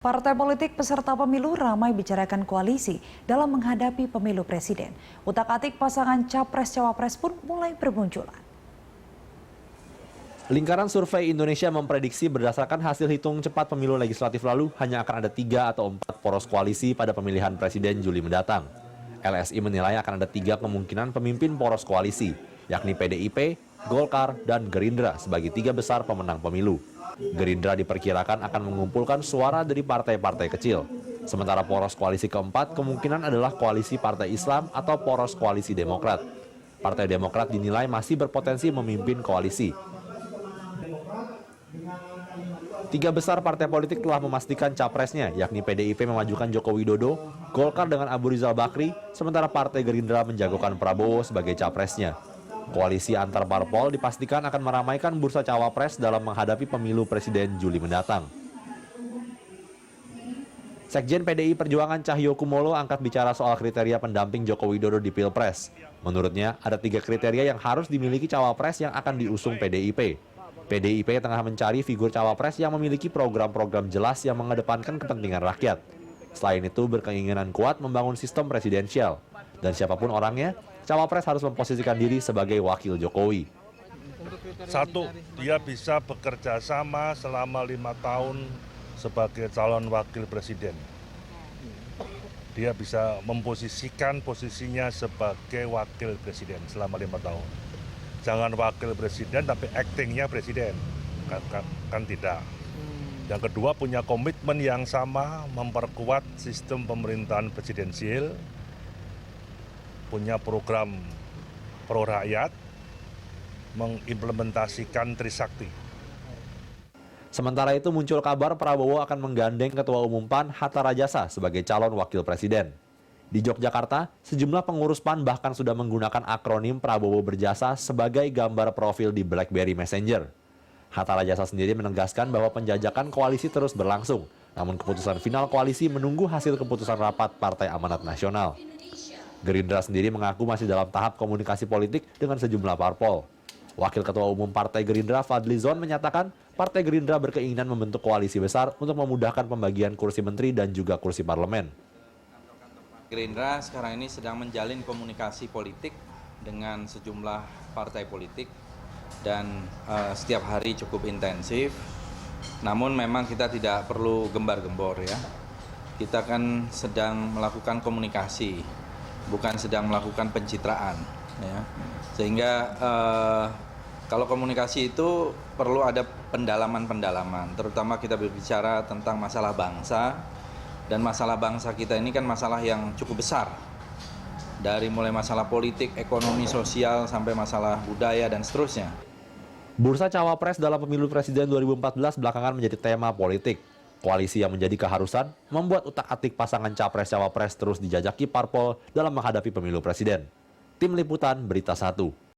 Partai politik peserta pemilu ramai bicarakan koalisi dalam menghadapi pemilu presiden. Utak-atik pasangan capres-cawapres pun mulai bermunculan. Lingkaran Survei Indonesia memprediksi berdasarkan hasil hitung cepat pemilu legislatif lalu hanya akan ada 3 atau 4 poros koalisi pada pemilihan presiden Juli mendatang. LSI menilai akan ada 3 kemungkinan pemimpin poros koalisi, yakni PDIP, Golkar, dan Gerindra sebagai 3 besar pemenang pemilu. Gerindra diperkirakan akan mengumpulkan suara dari partai-partai kecil. Sementara poros koalisi keempat kemungkinan adalah koalisi Partai Islam atau poros koalisi Demokrat. Partai Demokrat dinilai masih berpotensi memimpin koalisi. 3 besar partai politik telah memastikan capresnya, yakni PDIP memajukan Joko Widodo, Golkar dengan Abu Rizal Bakri, sementara Partai Gerindra menjagokan Prabowo sebagai capresnya. Koalisi antar parpol dipastikan akan meramaikan bursa cawapres dalam menghadapi pemilu presiden Juli mendatang. Sekjen PDI Perjuangan Cahyokumolo angkat bicara soal kriteria pendamping Joko Widodo di Pilpres. Menurutnya, ada 3 kriteria yang harus dimiliki cawapres yang akan diusung PDIP. PDIP tengah mencari figur cawapres yang memiliki program-program jelas yang mengedepankan kepentingan rakyat. Selain itu, berkeinginan kuat membangun sistem presidensial. Dan siapapun orangnya, cawapres harus memposisikan diri sebagai wakil Jokowi. 1, dia bisa bekerja sama selama 5 tahun sebagai calon wakil presiden. Dia bisa memposisikan posisinya sebagai wakil presiden selama 5 tahun. Jangan wakil presiden tapi aktingnya presiden, kan tidak. Yang kedua, punya komitmen yang sama memperkuat sistem pemerintahan presidensial, punya program pro rakyat, mengimplementasikan Trisakti. Sementara itu muncul kabar Prabowo akan menggandeng Ketua Umum PAN Hatta Rajasa sebagai calon wakil presiden. Di Yogyakarta, sejumlah pengurus PAN bahkan sudah menggunakan akronim Prabowo Berjasa sebagai gambar profil di BlackBerry Messenger. Hatta Rajasa sendiri menegaskan bahwa penjajakan koalisi terus berlangsung, namun keputusan final koalisi menunggu hasil keputusan rapat Partai Amanat Nasional. Gerindra sendiri mengaku masih dalam tahap komunikasi politik dengan sejumlah parpol. Wakil Ketua Umum Partai Gerindra Fadli Zon menyatakan Partai Gerindra berkeinginan membentuk koalisi besar untuk memudahkan pembagian kursi menteri dan juga kursi parlemen. Gerindra sekarang ini sedang menjalin komunikasi politik dengan sejumlah partai politik dan setiap hari cukup intensif. Namun memang kita tidak perlu gembar-gembor ya. Kita kan sedang melakukan komunikasi, bukan sedang melakukan pencitraan ya. Sehingga kalau komunikasi itu perlu ada pendalaman-pendalaman, terutama kita berbicara tentang masalah bangsa, dan masalah bangsa kita ini kan masalah yang cukup besar, dari mulai masalah politik, ekonomi, sosial, sampai masalah budaya dan seterusnya. Bursa cawapres dalam pemilu presiden 2014 belakangan menjadi tema politik. Koalisi yang menjadi keharusan membuat utak-atik pasangan capres-cawapres terus dijajaki parpol dalam menghadapi pemilu presiden. Tim Liputan Berita 1.